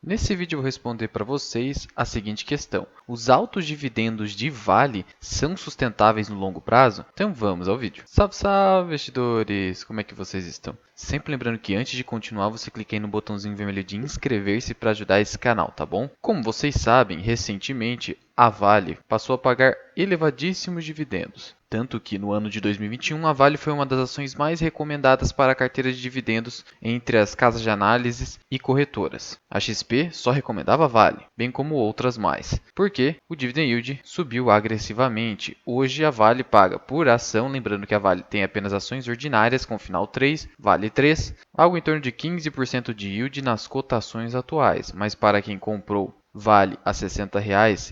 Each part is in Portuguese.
Nesse vídeo eu vou responder para vocês a seguinte questão: os altos dividendos de Vale são sustentáveis no longo prazo? Então vamos ao vídeo. Salve, salve, investidores! Como é que vocês estão? Sempre lembrando que antes de continuar você clica aí no botãozinho vermelho de inscrever-se para ajudar esse canal, tá bom? Como vocês sabem, recentemente a Vale passou a pagar elevadíssimos dividendos. Tanto que no ano de 2021 a Vale foi uma das ações mais recomendadas para a carteira de dividendos entre as casas de análises e corretoras. A XP só recomendava a Vale, bem como outras mais, porque o dividend yield subiu agressivamente. Hoje a Vale paga por ação, lembrando que a Vale tem apenas ações ordinárias com final 3, Vale 3, algo em torno de 15% de yield nas cotações atuais, mas para quem comprou Vale a R$ 60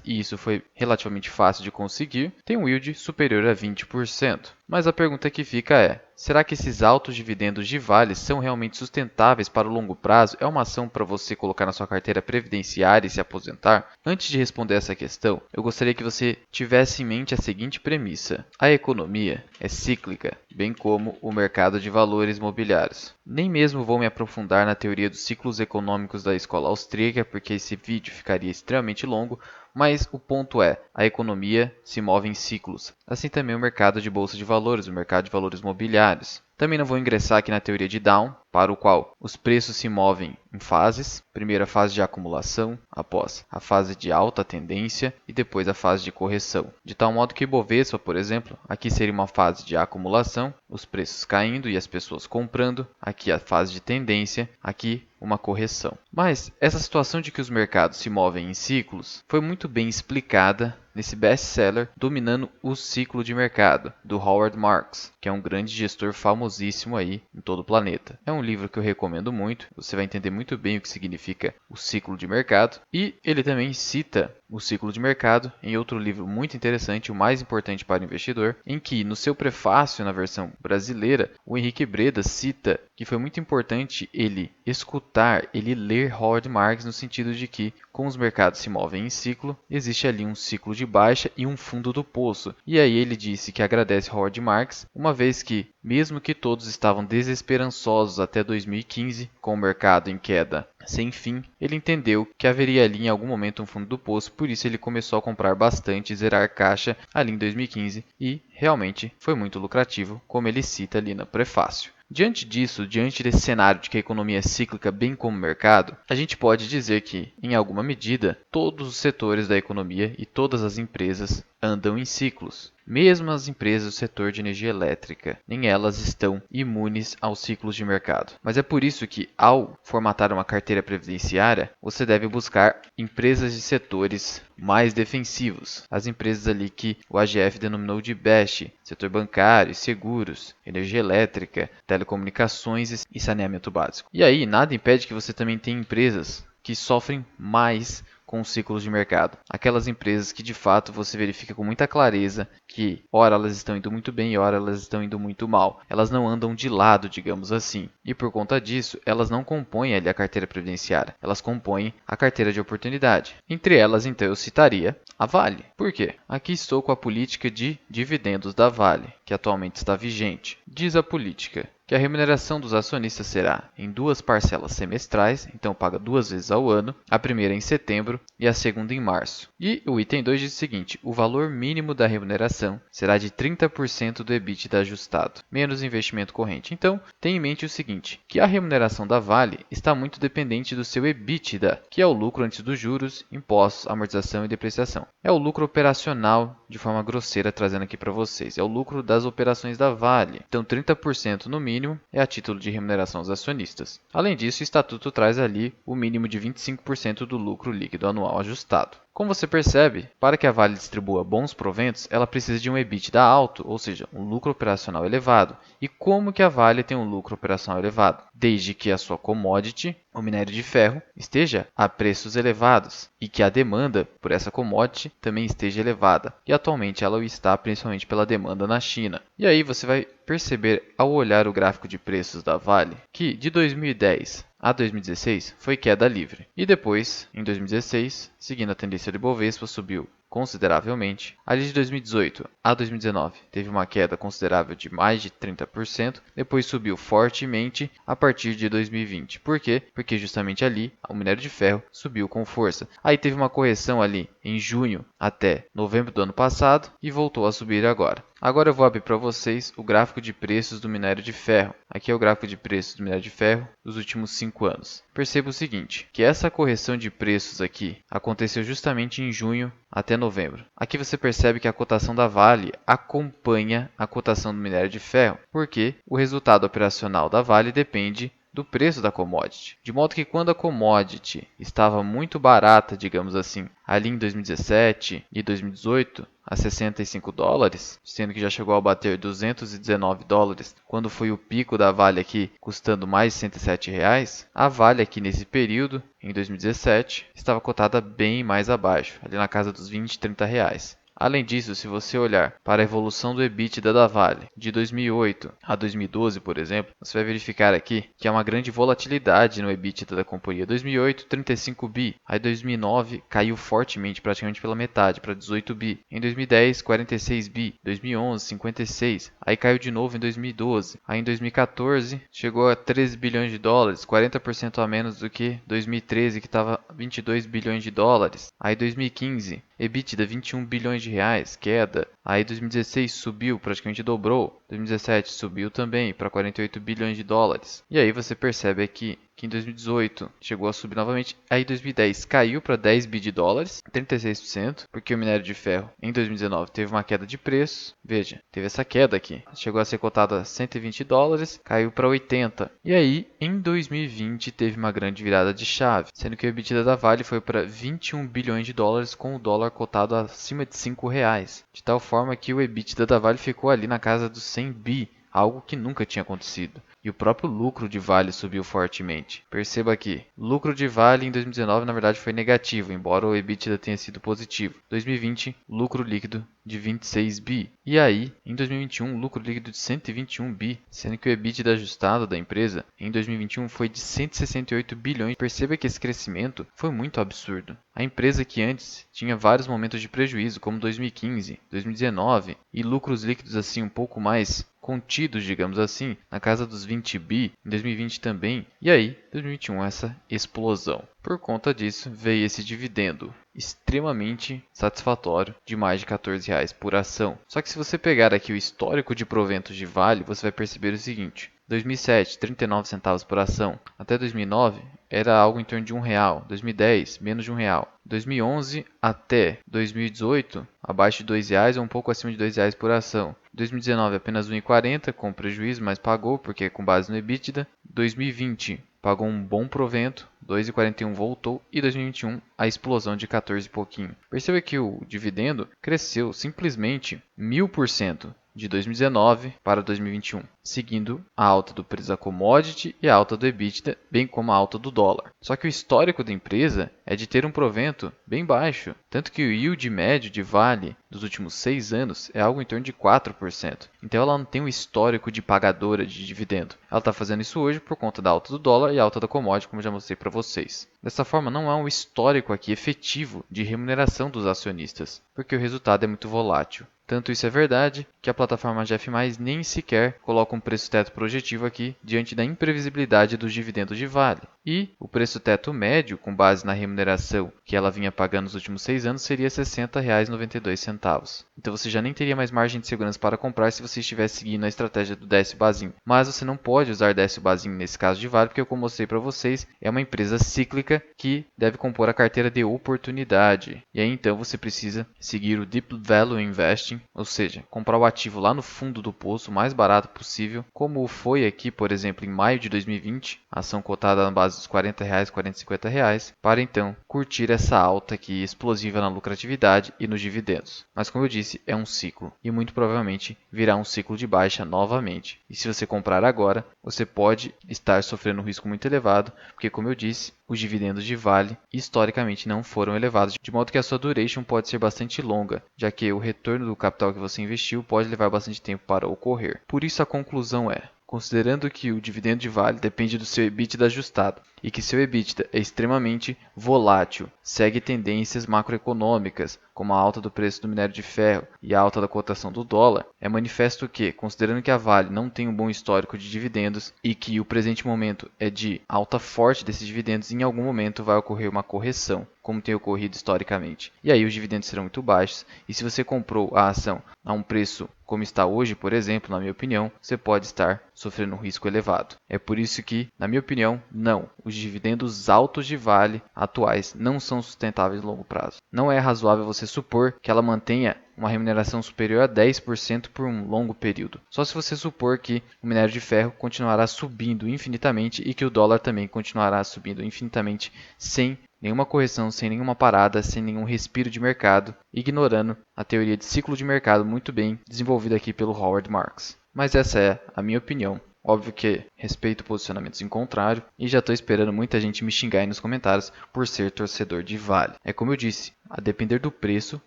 e isso foi relativamente fácil de conseguir, tem um yield superior a 20%. Mas a pergunta que fica é: será que esses altos dividendos de Vale são realmente sustentáveis para o longo prazo? É uma ação para você colocar na sua carteira previdenciária e se aposentar? Antes de responder essa questão, eu gostaria que você tivesse em mente a seguinte premissa: a economia é cíclica, bem como o mercado de valores mobiliários. Nem mesmo vou me aprofundar na teoria dos ciclos econômicos da escola austríaca, porque esse vídeo ficaria extremamente longo, mas o ponto é, a economia se move em ciclos, assim também o mercado de bolsa de valores, o mercado de valores mobiliários. Também não vou ingressar aqui na teoria de Down, para o qual os preços se movem em fases. Primeiro a fase de acumulação, após a fase de alta tendência e depois a fase de correção. De tal modo que Ibovespa, por exemplo, aqui seria uma fase de acumulação, os preços caindo e as pessoas comprando. Aqui a fase de tendência, aqui uma correção. Mas essa situação de que os mercados se movem em ciclos foi muito bem explicada nesse best-seller Dominando o Ciclo de Mercado, do Howard Marks, que é um grande gestor famosíssimo aí em todo o planeta. É um livro que eu recomendo muito, você vai entender muito bem o que significa o ciclo de mercado, e ele também cita o ciclo de mercado em outro livro muito interessante, o mais importante para o investidor, em que no seu prefácio na versão brasileira, o Henrique Breda cita que foi muito importante ele escutar, ele ler Howard Marks no sentido de que, como os mercados se movem em ciclo, existe ali um ciclo de baixa e um fundo do poço. E aí ele disse que agradece Howard Marks, uma vez que, mesmo que todos estavam desesperançosos até 2015, com o mercado em queda sem fim, ele entendeu que haveria ali em algum momento um fundo do poço, por isso ele começou a comprar bastante e zerar caixa ali em 2015 e realmente foi muito lucrativo, como ele cita ali no prefácio. Diante disso, diante desse cenário de que a economia é cíclica bem como o mercado, a gente pode dizer que, em alguma medida, todos os setores da economia e todas as empresas andam em ciclos. Mesmo as empresas do setor de energia elétrica, nem elas estão imunes aos ciclos de mercado. Mas é por isso que, ao formatar uma carteira previdenciária, você deve buscar empresas de setores mais defensivos. As empresas ali que o AGF denominou de BEST, setor bancário, seguros, energia elétrica, telecomunicações e saneamento básico. E aí, nada impede que você também tenha empresas que sofrem mais com os ciclos de mercado. Aquelas empresas que de fato você verifica com muita clareza que ora elas estão indo muito bem e ora elas estão indo muito mal. Elas não andam de lado, digamos assim. E por conta disso, elas não compõem ali a carteira previdenciária. Elas compõem a carteira de oportunidade. Entre elas, então, eu citaria a Vale. Por quê? Aqui estou com a política de dividendos da Vale, que atualmente está vigente. Diz a política que a remuneração dos acionistas será em duas parcelas semestrais, então paga duas vezes ao ano, a primeira em setembro e a segunda em março. E o item 2 diz o seguinte: o valor mínimo da remuneração será de 30% do EBITDA ajustado, menos investimento corrente. Então, tenha em mente o seguinte, que a remuneração da Vale está muito dependente do seu EBITDA, que é o lucro antes dos juros, impostos, amortização e depreciação. É o lucro operacional, de forma grosseira, trazendo aqui para vocês. É o lucro das operações da Vale. Então, 30% no mínimo é a título de remuneração aos acionistas. Além disso, o estatuto traz ali o mínimo de 25% do lucro líquido anual ajustado. Como você percebe, para que a Vale distribua bons proventos, ela precisa de um EBITDA alto, ou seja, um lucro operacional elevado. E como que a Vale tem um lucro operacional elevado? Desde que a sua commodity, o minério de ferro, esteja a preços elevados e que a demanda por essa commodity também esteja elevada. E atualmente ela o está principalmente pela demanda na China. E aí você vai perceber ao olhar o gráfico de preços da Vale que de 2010 a 2016 foi queda livre. E depois, em 2016, seguindo a tendência do Ibovespa, subiu consideravelmente. Ali de 2018 a 2019 teve uma queda considerável de mais de 30%, depois subiu fortemente a partir de 2020. Por quê? Porque justamente ali o minério de ferro subiu com força. Aí teve uma correção ali em junho até novembro do ano passado e voltou a subir agora. Agora eu vou abrir para vocês o gráfico de preços do minério de ferro. Aqui é o gráfico de preços do minério de ferro dos últimos 5 anos. Perceba o seguinte, que essa correção de preços aqui aconteceu justamente em junho até novembro. Aqui você percebe que a cotação da Vale acompanha a cotação do minério de ferro, porque o resultado operacional da Vale depende do preço da commodity. De modo que quando a commodity estava muito barata, digamos assim, ali em 2017 e 2018, a 65 dólares, sendo que já chegou a bater 219 dólares, quando foi o pico da Vale aqui, custando mais de 107 reais, a Vale aqui nesse período, em 2017, estava cotada bem mais abaixo, ali na casa dos 20, 30 reais. Além disso, se você olhar para a evolução do EBITDA da Vale de 2008 a 2012, por exemplo, você vai verificar aqui que há uma grande volatilidade no EBITDA da companhia. 2008, 35 bi. Aí 2009 caiu fortemente, praticamente pela metade, para 18 bi. Em 2010, 46 bi. 2011, 56. Aí caiu de novo em 2012. Aí em 2014 chegou a 13 bilhões de dólares, 40% a menos do que 2013, que estava 22 bilhões de dólares. Aí 2015, EBITDA 21 bilhões de reais, queda. Aí 2016 subiu, praticamente dobrou. 2017 subiu também para 48 bilhões de dólares. E aí você percebe aqui que em 2018 chegou a subir novamente. Aí em 2010 caiu para 10 bi de dólares, 36%, porque o minério de ferro em 2019 teve uma queda de preço. Veja, teve essa queda aqui. Chegou a ser cotado a 120 dólares, caiu para 80. E aí, em 2020 teve uma grande virada de chave, sendo que o EBITDA da Vale foi para 21 bilhões de dólares com o dólar cotado acima de 5 reais. De tal forma que o EBITDA da Vale ficou ali na casa dos 100 bi, algo que nunca tinha acontecido. E o próprio lucro de Vale subiu fortemente. Perceba aqui, lucro de Vale em 2019 na verdade foi negativo, embora o EBITDA tenha sido positivo. 2020, lucro líquido de 26 bi. E aí, em 2021, lucro líquido de 121 bi, sendo que o EBITDA ajustado da empresa em 2021 foi de 168 bilhões. Perceba que esse crescimento foi muito absurdo. A empresa que antes tinha vários momentos de prejuízo, como 2015, 2019, e lucros líquidos assim um pouco mais contidos, digamos assim, na casa dos 20 bi, em 2020 também, e aí, 2021, essa explosão. Por conta disso, veio esse dividendo extremamente satisfatório de mais de 14 reais por ação. Só que se você pegar aqui o histórico de proventos de Vale, você vai perceber o seguinte: 2007, 39 centavos por ação. Até 2009, era algo em torno de R$1. 2010, menos de R$1. 2011 até 2018, abaixo de R$2 ou um pouco acima de R$2 por ação. 2019, apenas R$1,40, com prejuízo, mas pagou, porque é com base no EBITDA. 2020, pagou um bom provento, 2,41 voltou, e 2021 a explosão de 14 e pouquinho. Perceba que o dividendo cresceu simplesmente 1000% de 2019 para 2021, seguindo a alta do preço da commodity e a alta do EBITDA, bem como a alta do dólar. Só que o histórico da empresa é de ter um provento bem baixo, tanto que o yield médio de Vale dos últimos 6 anos é algo em torno de 4%. Então ela não tem um histórico de pagadora de dividendo. Ela está fazendo isso hoje por conta da alta do dólar e alta da commodity, como eu já mostrei para vocês. Dessa forma, não há um histórico aqui efetivo de remuneração dos acionistas, porque o resultado é muito volátil. Tanto isso é verdade que a plataforma GF+, nem sequer coloca um preço teto projetivo aqui diante da imprevisibilidade dos dividendos de Vale. E o preço teto médio, com base na remuneração que ela vinha pagando nos últimos 6 anos, seria R$ 60,92. Então você já nem teria mais margem de segurança para comprar se você estivesse seguindo a estratégia do Décio Bazin. Mas você não pode usar Décio Bazin nesse caso de Vale, porque como eu mostrei para vocês, é uma empresa cíclica que deve compor a carteira de oportunidade. E aí então você precisa seguir o Deep Value Investing, ou seja, comprar o ativo lá no fundo do poço, o mais barato possível, como foi aqui, por exemplo, em maio de 2020, a ação cotada na base dos R$40, R$50, para então curtir essa alta aqui explosiva na lucratividade e nos dividendos. Mas como eu disse, é um ciclo e muito provavelmente virá um ciclo de baixa novamente. E se você comprar agora, você pode estar sofrendo um risco muito elevado, porque como eu disse, os dividendos de Vale historicamente não foram elevados, de modo que a sua duration pode ser bastante longa, já que o retorno do capital que você investiu pode levar bastante tempo para ocorrer. Por isso a conclusão é: considerando que o dividendo de Vale depende do seu EBITDA ajustado e que seu EBITDA é extremamente volátil, segue tendências macroeconômicas, como a alta do preço do minério de ferro e a alta da cotação do dólar, é manifesto que, considerando que a Vale não tem um bom histórico de dividendos e que o presente momento é de alta forte desses dividendos, em algum momento vai ocorrer uma correção, como tem ocorrido historicamente. E aí os dividendos serão muito baixos, e se você comprou a ação a um preço como está hoje, por exemplo, na minha opinião, você pode estar sofrendo um risco elevado. É por isso que, na minha opinião, não. Os dividendos altos de Vale atuais não são sustentáveis no longo prazo. Não é razoável você supor que ela mantenha uma remuneração superior a 10% por um longo período. Só se você supor que o minério de ferro continuará subindo infinitamente e que o dólar também continuará subindo infinitamente sem nenhuma correção, sem nenhuma parada, sem nenhum respiro de mercado, ignorando a teoria de ciclo de mercado muito bem desenvolvida aqui pelo Howard Marks. Mas essa é a minha opinião. Óbvio que respeito posicionamentos em contrário e já estou esperando muita gente me xingar aí nos comentários por ser torcedor de Vale. É como eu disse, a depender do preço,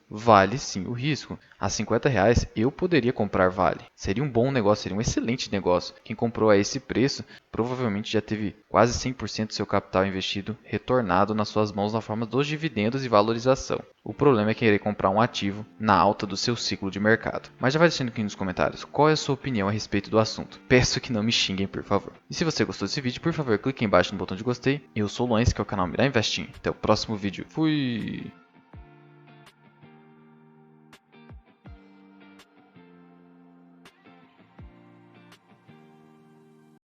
vale sim o risco. A R$ 50 eu poderia comprar Vale. Seria um bom negócio, seria um excelente negócio. Quem comprou a esse preço provavelmente já teve quase 100% do seu capital investido retornado nas suas mãos na forma dos dividendos e valorização. O problema é querer comprar um ativo na alta do seu ciclo de mercado. Mas já vai deixando aqui nos comentários qual é a sua opinião a respeito do assunto. Peço que não me xinguem, por favor. E se você gostou desse vídeo, por favor, clique embaixo no botão de gostei. Eu sou o Luan, esse que é o canal Mirar Investing. Até o próximo vídeo. Fui!